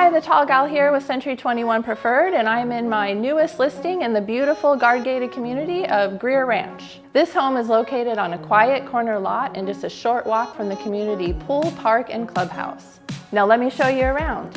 Hi, the tall gal here with Century 21 Preferred, and I'm in my newest listing in the beautiful guard-gated community of Greer Ranch. This home is located on a quiet corner lot and just a short walk from the community pool, park, and clubhouse. Now let me show you around.